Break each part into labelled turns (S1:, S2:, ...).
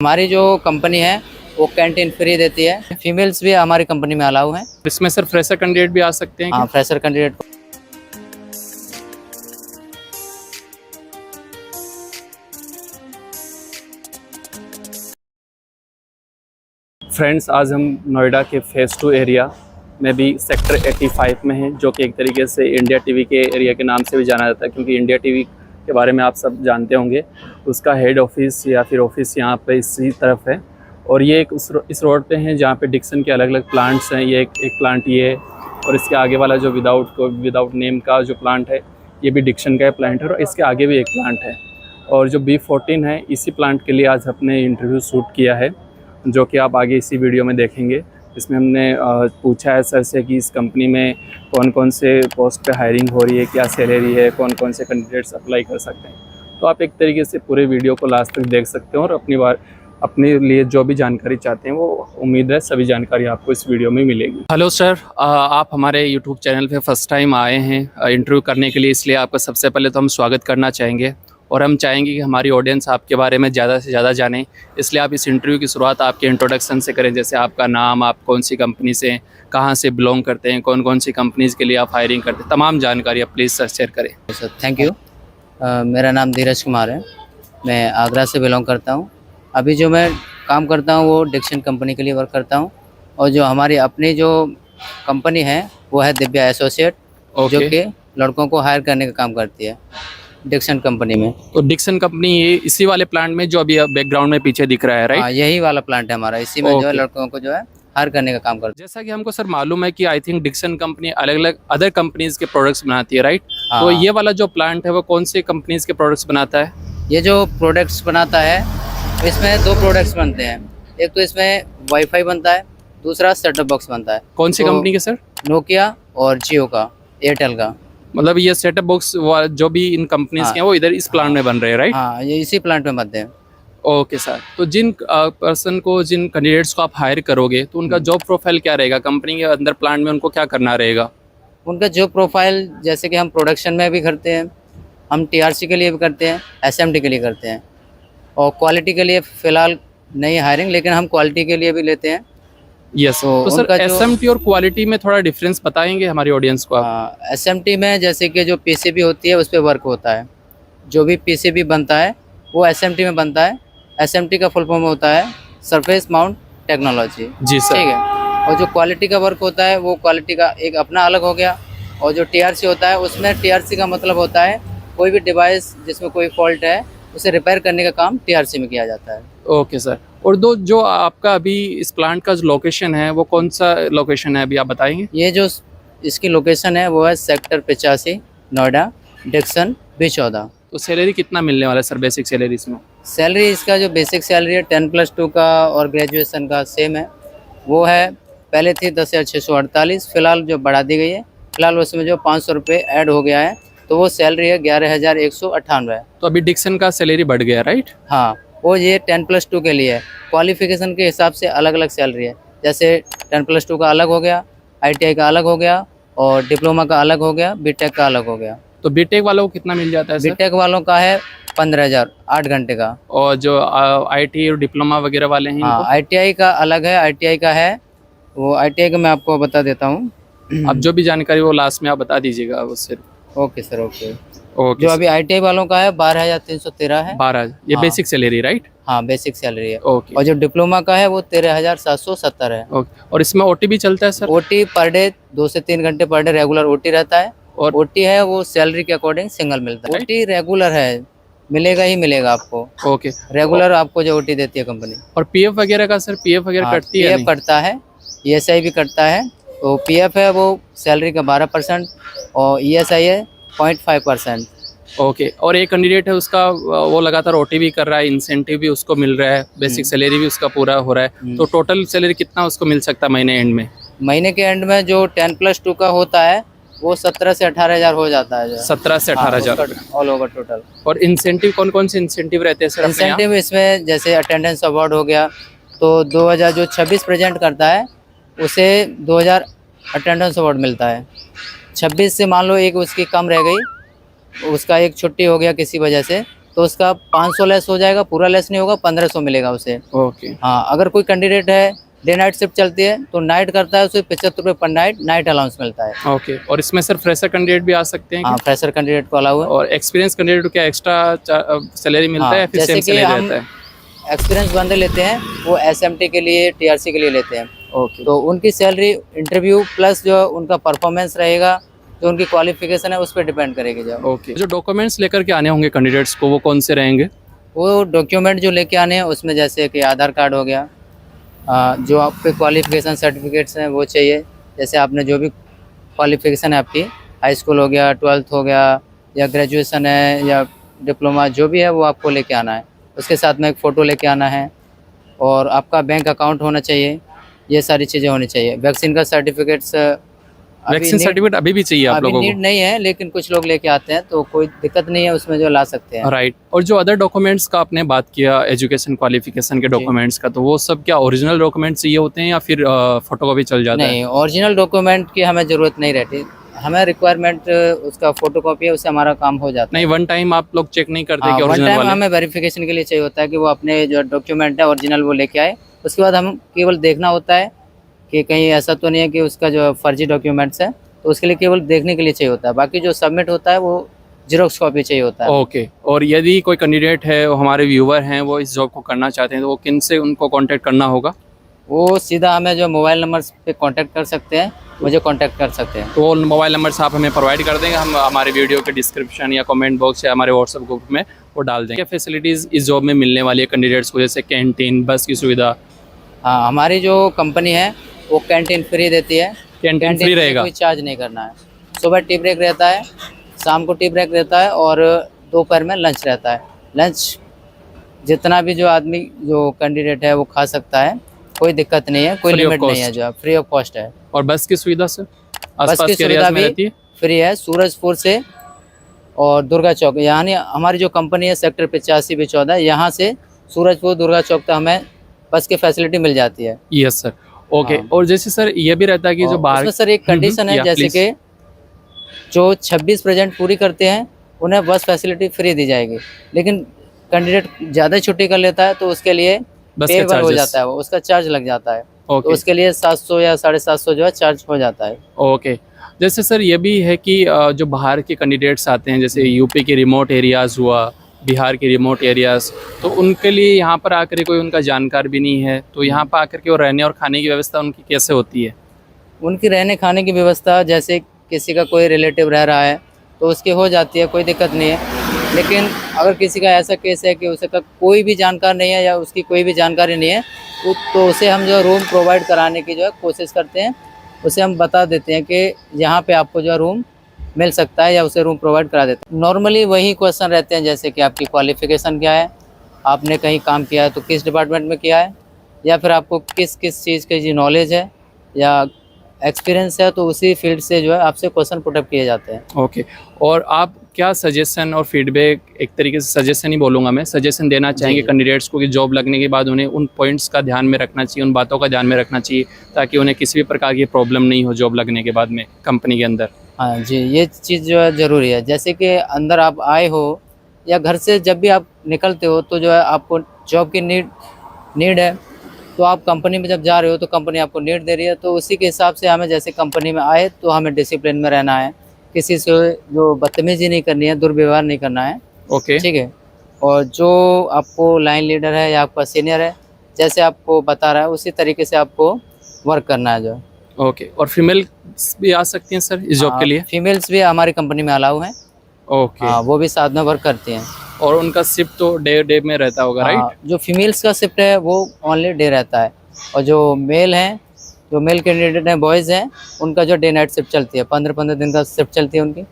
S1: हमारी जो कंपनी है वो कैंटीन फ्री देती है। फीमेल्स भी हमारी कंपनी में अलाउ हैं।
S2: इसमें सर फ्रेशर कैंडिडेट भी आ सकते हैं
S1: हाँ, फ्रेशर कैंडिडेट।
S2: फ्रेंड्स, आज हम नोएडा के फेज़ 2 एरिया में भी सेक्टर 85 में हैं, जो कि एक तरीके से इंडिया टीवी के एरिया के नाम से भी जाना जाता है, क्योंकि इंडिया टीवी के बारे में आप सब जानते होंगे। उसका हेड ऑफिस या फिर ऑफिस यहाँ पे इसी तरफ है। और ये एक इस रोड पे हैं जहाँ पे डिक्सन के अलग अलग प्लांट्स हैं। ये एक प्लांट ये है, और इसके आगे वाला जो विदाउट नेम का जो प्लांट है ये भी डिक्सन का प्लांट है, और इसके आगे भी एक प्लांट है। और जो B14 है, इसी प्लांट के लिए आज अपने इंटरव्यू शूट किया है, जो कि आप आगे इसी वीडियो में देखेंगे। इसमें हमने पूछा है सर से कि इस कंपनी में कौन कौन से पोस्ट पे हायरिंग हो रही है, क्या सैलरी है, कौन कौन से कैंडिडेट्स अप्लाई कर सकते हैं। तो आप एक तरीके से पूरे वीडियो को लास्ट तक देख सकते हैं, और अपने लिए जो भी जानकारी चाहते हैं वो उम्मीद है सभी जानकारी आपको इस वीडियो में मिलेगी। हेलो सर, आप हमारे यूट्यूब चैनल पे फर्स्ट टाइम आए हैं इंटरव्यू करने के लिए, इसलिए आपका सबसे पहले तो हम स्वागत करना चाहेंगे। और हम चाहेंगे कि हमारी ऑडियंस आपके बारे में ज़्यादा से ज़्यादा जाने, इसलिए आप इस इंटरव्यू की शुरुआत आपके इंट्रोडक्शन से करें। जैसे आपका नाम, आप कौन सी कंपनी से, कहाँ से बिलोंग करते हैं, कौन कौन सी कंपनीज़ के लिए आप हायरिंग करते हैं, तमाम जानकारी आप प्लीज़ सर शेयर करें।
S1: Sir thank you. मेरा नाम धीरज कुमार है। मैं आगरा से बिलोंग करता हूँ। अभी जो मैं काम करता हूँ वो डिक्सन कंपनी के लिए वर्क करता हूँ। और जो हमारी अपनी जो कंपनी है वो है दिव्या एसोसिएट, जो कि लड़कों को हायर करने का काम करती है डिक्सन कंपनी में।
S2: तो डिक्सन कंपनी ये इसी वाले प्लांट में जो अभी बैकग्राउंड में पीछे दिख रहा है, राइट?
S1: हाँ, यही वाला प्लांट है हमारा। इसी में जो है लड़कों को जो है हायर करने का काम करता है।
S2: जैसा कि हमको सर मालूम है कि आई थिंक डिक्सन कंपनी अलग अलग अदर कंपनीज के प्रोडक्ट्स बनाती है, राइट?
S1: हाँ।
S2: तो ये वाला जो प्लांट है वो कौन से कंपनीज के प्रोडक्ट्स बनाता है?
S1: ये जो प्रोडक्ट्स बनाता है इसमें दो प्रोडक्ट्स बनते हैं। एक तो इसमें वाईफाई बनता है, दूसरा सेटअप बॉक्स बनता है।
S2: कौन सी कंपनी के सर?
S1: नोकिया और जियो का, एयरटेल का।
S2: मतलब ये सेटअप बॉक्स जो भी इन कंपनीज के हैं वो इधर इस प्लांट में बन रहे हैं, राइट?
S1: हाँ, ये इसी प्लांट में बनते हैं।
S2: Okay sir. तो जिन कैंडिडेट्स को आप हायर करोगे तो उनका जॉब प्रोफाइल क्या रहेगा? कंपनी के अंदर प्लांट में उनको क्या करना रहेगा?
S1: उनका जॉब प्रोफाइल जैसे कि हम प्रोडक्शन में भी करते हैं, हम TRC के लिए भी करते हैं, SMT के लिए करते हैं, और क्वालिटी के लिए फ़िलहाल नहीं हायरिंग, लेकिन हम क्वालिटी के लिए भी लेते हैं।
S2: यस। तो सर SMT और क्वालिटी में थोड़ा डिफरेंस बताएंगे हमारी ऑडियंस को आप?
S1: SMT में जैसे कि जो PCB होती है उस पर वर्क होता है। जो भी PCB बनता है वो SMT में बनता है। SMT का फुल फॉर्म होता है सरफेस माउंट टेक्नोलॉजी।
S2: जी सर।
S1: ठीक है। और जो क्वालिटी का वर्क होता है वो क्वालिटी का एक अपना अलग हो गया। और जो TRC होता है उसमें TRC का मतलब होता है कोई भी डिवाइस जिसमें कोई फॉल्ट है उसे रिपेयर करने का काम TRC में किया जाता है।
S2: Okay sir. और जो आपका अभी इस प्लांट का जो लोकेशन है वो कौन सा लोकेशन है, अभी आप बताएंगे?
S1: ये जो इसकी लोकेशन है वो है सेक्टर 85, नोएडा, डिक्सन B14।
S2: तो सैलरी कितना मिलने वाला है सर, बेसिक सैलरी इसमें?
S1: सैलरी इसका जो बेसिक सैलरी है 10+2 का और ग्रेजुएशन का सेम है। वो है पहले थी 10,648, फिलहाल जो बढ़ा दी गई है। फिलहाल उसमें जो 500 रुपये ऐड हो गया है, तो वो सैलरी है 11,198।
S2: तो अभी डिक्सन का सैलरी बढ़ गया, राइट?
S1: हाँ, वो ये 10+2 के लिए है। क्वालिफिकेशन के हिसाब से अलग अलग सैलरी है। जैसे 10+2 का अलग हो गया, ITI का अलग हो गया, और डिप्लोमा का अलग हो गया, BTEC का अलग हो गया।
S2: तो BTEC वालों को कितना मिल जाता है सर?
S1: BTEC वालों का है 15,000 8 घंटे का।
S2: और जो IT और डिप्लोमा वगैरह वाले हैं
S1: हाँ, ITI का अलग है। ITI का है वो, ITI का मैं आपको बता देता हूँ।
S2: अब जो भी जानकारी वो लास्ट में आप बता दीजिएगा वो सिर्फ।
S1: Okay sir, okay.
S2: ओके।
S1: जो अभी ITI वालों का है 12,313 है।
S2: 12 ये
S1: हाँ।
S2: Basic salary, right?
S1: हाँ, बेसिक सैलरी है।
S2: ओके।
S1: और जो डिप्लोमा का है वो 13,770 है।
S2: ओके। और इसमें OT भी चलता है सर?
S1: OT पर डे 2 से 3 घंटे पर डे रेगुलर OT रहता है। और OT है वो सैलरी के अकॉर्डिंग सिंगल मिलता है। OT रेगुलर है, मिलेगा ही मिलेगा आपको।
S2: ओके।
S1: रेगुलर आपको जो OT देती है कंपनी।
S2: और PF वगैरह का सर, PF वगैरह कटती है?
S1: PF कटता है, ESI भी कटता है। तो PF है वो सैलरी का 12% और ESI है 0.5%।
S2: ओके। और एक कैंडिडेट है उसका वो लगातार OT भी कर रहा है, इंसेंटिव भी उसको मिल रहा है, बेसिक सैलरी भी उसका पूरा हो रहा है, तो टोटल सैलरी कितना उसको मिल सकता है महीने एंड में?
S1: महीने के एंड में जो 10+2 का होता है वो 17 से 18,000 हो जाता है।
S2: 17 से 18,000
S1: ऑल ओवर टोटल।
S2: और इंसेंटिव कौन कौन से इंसेंटिव रहते हैं सर?
S1: इंसेंटिव इसमें जैसे अटेंडेंस अवार्ड हो गया, तो 2000 जो 26 प्रेजेंट करता है उसे 2000 अटेंडेंस अवार्ड मिलता है। 26 से मान लो एक उसकी कम रह गई, उसका एक छुट्टी हो गया किसी वजह से, तो उसका 500 लेस हो जाएगा, पूरा लेस नहीं होगा, 1500 मिलेगा उसे।
S2: ओके
S1: हाँ, अगर कोई कैंडिडेट है डे नाइट शिफ्ट चलती है तो नाइट करता है, उसे 75 रुपये पर नाइट नाइट अलाउंस मिलता है।
S2: ओके। और इसमें सर फ्रेशर कैंडिडेट भी आ सकते हैं
S1: हाँ,
S2: क्या?
S1: फ्रेशर कैंडिडेट को अलाउ है।
S2: और एक्सपीरियंस कैंडिडेट को क्या एक्स्ट्रा सैलरी मिलता है या फिर
S1: जैसे
S2: सेम
S1: कि
S2: सैलरी
S1: हम
S2: रहता है?
S1: एक्सपीरियंस बंदे लेते हैं, वो SMT के लिए, TRC के लिए लेते हैं,
S2: ओके
S1: तो उनकी सैलरी इंटरव्यू प्लस जो उनका परफॉर्मेंस रहेगा, जो उनकी क्वालिफिकेशन है उस पर डिपेंड करेगी। जब
S2: ओके। जो डॉक्यूमेंट्स लेकर के आने होंगे कैंडिडेट्स को वो कौन से रहेंगे?
S1: वो डॉक्यूमेंट जो लेके आने हैं उसमें जैसे कि आधार कार्ड हो गया, जो आपके क्वालिफिकेशन सर्टिफिकेट्स हैं वो चाहिए, जैसे आपने जो भी क्वालिफिकेशन है आपकी, हाई स्कूल हो गया, 12th हो गया, या ग्रेजुएशन है या डिप्लोमा, जो भी है वो आपको लेके आना है। उसके साथ में एक फ़ोटो लेके आना है, और आपका बैंक अकाउंट होना चाहिए, ये सारी चीज़ें होनी चाहिए। वैक्सीन का सर्टिफिकेट्स
S2: वैक्सीन सर्टिफिकेट अभी भी चाहिए आप
S1: अभी
S2: लोगों
S1: नीड
S2: को?
S1: नहीं है, लेकिन कुछ लोग लेके आते हैं तो कोई दिक्कत नहीं है उसमें, जो ला सकते हैं।
S2: राइट। और जो अदर डॉक्यूमेंट्स का आपने बात किया एजुकेशन क्वालिफिकेशन के डॉक्यूमेंट्स का, तो वो सब क्या ओरिजिनल डॉक्यूमेंट्स चाहिए होते हैं या फिर फोटोकॉपी चल जाता है?
S1: नहीं, ओरिजिनल डॉक्यूमेंट की हमें ज़रूरत नहीं रहती, हमें रिक्वायरमेंट उसका फोटोकॉपी है, उससे हमारा काम हो जाता है।
S2: नहीं, वन टाइम आप लोग चेक नहीं करते कि
S1: वन
S2: ओरिजिनल
S1: टाइम
S2: वाले?
S1: हमें वेरिफिकेशन के लिए चाहिए होता है कि वो अपने जो डॉक्यूमेंट है ओरिजिनल वो लेके आए। उसके बाद हम केवल देखना होता है कि कहीं ऐसा तो नहीं है कि उसका जो फर्जी डॉक्यूमेंट्स है, तो उसके लिए केवल देखने के लिए चाहिए होता है। बाकी जो सबमिट होता है वो जेरोक्स कॉपी चाहिए होता है।
S2: ओके। और यदि कोई कैंडिडेट है, वो हमारे व्यूवर हैं, वो इस जॉब को करना चाहते हैं, तो वो किन से उनको कांटेक्ट करना होगा?
S1: वो सीधा हमें जो मोबाइल नंबर पे कांटेक्ट कर सकते हैं, मुझे कांटेक्ट कर सकते हैं।
S2: तो वो मोबाइल नंबर्स आप हमें प्रोवाइड कर देंगे, हम हमारे वीडियो के डिस्क्रिप्शन या कमेंट बॉक्स या हमारे व्हाट्सएप ग्रुप में वो डाल देंगे। क्या फैसिलिटीज़ इस जॉब में मिलने वाली है कैंडिडेट्स को, जैसे कैंटीन, बस की सुविधा?
S1: हाँ, हमारी जो कंपनी है वो कैंटीन फ्री देती है।
S2: कैंटीन फ्री रहेगा?
S1: कोई चार्ज नहीं करना है। सुबह टी ब्रेक रहता है, शाम को टी ब्रेक रहता है, और दोपहर में लंच रहता है। लंच जितना भी जो आदमी जो कैंडिडेट है वो खा सकता है, कोई दिक्कत नहीं है, कोई
S2: Free of
S1: लिमिट नहीं है,
S2: cost?
S1: जो फ्री ऑफ कॉस्ट है।
S2: और बस की सुविधा सर
S1: बस
S2: आसपास
S1: की
S2: के
S1: सुविधा
S2: एरियाज में
S1: भी
S2: रहती है?
S1: फ्री है, सूरजपुर से और दुर्गा चौक, यानी हमारी जो कंपनी है सेक्टर 85B14, यहाँ से सूरजपुर दुर्गा चौक तक हमें बस की फैसिलिटी मिल जाती है।
S2: Yes sir. ओके।
S1: हाँ।
S2: और जैसे सर ये भी रहता है कि जो
S1: और
S2: बाहर
S1: उसमें सर एक कंडीशन है,
S2: या
S1: जैसे
S2: please।
S1: कि जो 26 प्रेजेंट पूरी करते हैं उन्हें बस फैसिलिटी फ्री दी जाएगी, लेकिन कैंडिडेट ज़्यादा छुट्टी कर लेता है तो उसके लिए
S2: बस के
S1: पेबल हो
S2: charges।
S1: जाता है, वो उसका चार्ज लग जाता है, तो
S2: ओके
S1: उसके लिए 700 या 750 जो है चार्ज हो जाता है।
S2: ओके। जैसे सर ये भी है कि जो बाहर के कैंडिडेट्स आते हैं, जैसे यूपी के रिमोट एरियाज़ हुआ, बिहार के रिमोट एरियाज़, तो उनके लिए यहाँ पर आकर कोई उनका जानकार भी नहीं है, तो यहाँ पर आकर के वो रहने और खाने की व्यवस्था उनकी कैसे होती है?
S1: उनकी रहने खाने की व्यवस्था, जैसे किसी का कोई रिलेटिव रह रहा है तो उसकी हो जाती है, कोई दिक्कत नहीं है। लेकिन अगर किसी का ऐसा केस है कि उसका कोई भी जानकार नहीं है या उसकी कोई भी जानकारी नहीं है, तो उसे हम जो रूम प्रोवाइड कराने की जो है कोशिश करते हैं। उसे हम बता देते हैं कि यहाँ पे आपको जो है रूम मिल सकता है, या उसे रूम प्रोवाइड करा देते हैं। नॉर्मली वही क्वेश्चन रहते हैं, जैसे कि आपकी क्वालिफ़िकेशन क्या है, आपने कहीं काम किया है तो किस डिपार्टमेंट में किया है, या फिर आपको किस किस चीज़ की जी नॉलेज है या एक्सपीरियंस है, तो उसी फील्ड से जो है आपसे क्वेश्चन पुटअप किए जाते हैं।
S2: ओके। और आप क्या सजेशन और फीडबैक, एक तरीके से सजेशन ही बोलूँगा मैं, सजेशन देना चाहेंगे
S1: जी।
S2: कैंडिडेट्स को कि जॉब लगने के बाद उन्हें उन पॉइंट्स का ध्यान में रखना चाहिए, उन बातों का ध्यान में रखना चाहिए, ताकि उन्हें किसी भी प्रकार की प्रॉब्लम नहीं हो जॉब लगने के बाद में कंपनी के अंदर?
S1: हाँ जी, ये चीज़ जो है ज़रूरी है। जैसे कि अंदर आप आए हो या घर से जब भी आप निकलते हो, तो जो है आपको जॉब की नीड है, तो आप कंपनी में जब जा रहे हो तो कंपनी आपको नीड दे रही है, तो उसी के हिसाब से हमें, जैसे कंपनी में आए तो हमें डिसिप्लिन में रहना है, किसी से जो बदतमीजी नहीं करनी है, दुर्व्यवहार नहीं करना है।
S2: ओके।
S1: ठीक है। और जो आपको लाइन लीडर है या आपका सीनियर है, जैसे आपको बता रहा है उसी तरीके से आपको वर्क करना है जो।
S2: ओके। और फीमेल्स भी आ सकती हैं सर इस जॉब के लिए?
S1: फीमेल्स भी हमारी कंपनी में अलाउ हैं।
S2: ओके।
S1: हाँ, वो भी साथ में वर्क करती हैं।
S2: और उनका शिफ्ट तो डे में रहता होगा, राइट?
S1: जो फीमेल्स का शिफ्ट है वो ओनली डे रहता है, और जो मेल हैं, जो मेल कैंडिडेट हैं, बॉयज़ हैं, उनका जो डे नाइट शिफ्ट चलती है, 15-15 दिन का शिफ्ट चलती है उनकी।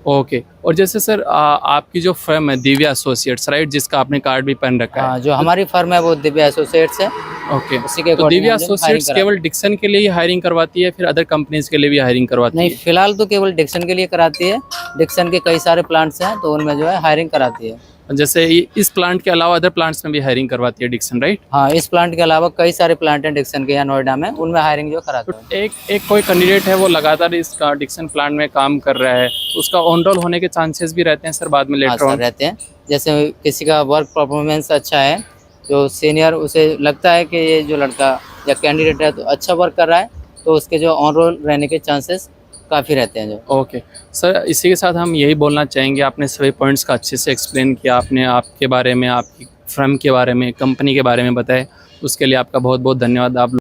S2: ओके। और जैसे सर आपकी जो फर्म है दिव्या एसोसिएट्स, राइट, जिसका आपने कार्ड भी पहन रखा है?
S1: हाँ, जो हमारी फर्म है वो दिव्या एसोसिएट्स है।
S2: ओके।
S1: उसी के
S2: तो
S1: according
S2: दिव्या
S1: हम जो
S2: एसोसिएट्स
S1: hiring
S2: केवल डिक्सन के लिए ही हायरिंग करवाती है, फिर अदर कंपनीज के लिए भी हायरिंग करवाती
S1: नहीं,
S2: है?
S1: फिलहाल तो केवल डिक्सन के लिए कराती है। डिक्सन के कई सारे प्लांट्स हैं, तो उनमें जो है हायरिंग कराती है।
S2: जैसे इस प्लांट के अलावा अदर प्लांट्स में भी हायरिंग करवाती है डिक्सन, राइट?
S1: हाँ, इस प्लांट के अलावा कई सारे प्लांट हैं डिक्सन के यहाँ नोएडा में, उनमें हायरिंग जो कराते
S2: तो
S1: हैं।
S2: एक कोई कैंडिडेट है वो लगातार इस डिक्सन प्लांट में काम कर रहा है, तो उसका ऑन रोल होने के चांसेस भी रहते हैं सर बाद में
S1: हाँ
S2: लेटर
S1: सर,
S2: ऑन?
S1: रहते हैं। जैसे किसी का वर्क परफॉर्मेंस अच्छा है, जो सीनियर उसे लगता है कि ये जो लड़का या कैंडिडेट है तो अच्छा वर्क कर रहा है, तो उसके जो ऑन रोल रहने के चांसेस काफ़ी रहते हैं जो।
S2: ओके सर, इसी के साथ हम यही बोलना चाहेंगे, आपने सभी पॉइंट्स का अच्छे से एक्सप्लेन किया, आपने आपके बारे में, आपकी फर्म के बारे में, कंपनी के बारे में बताया, उसके लिए आपका बहुत बहुत धन्यवाद। आप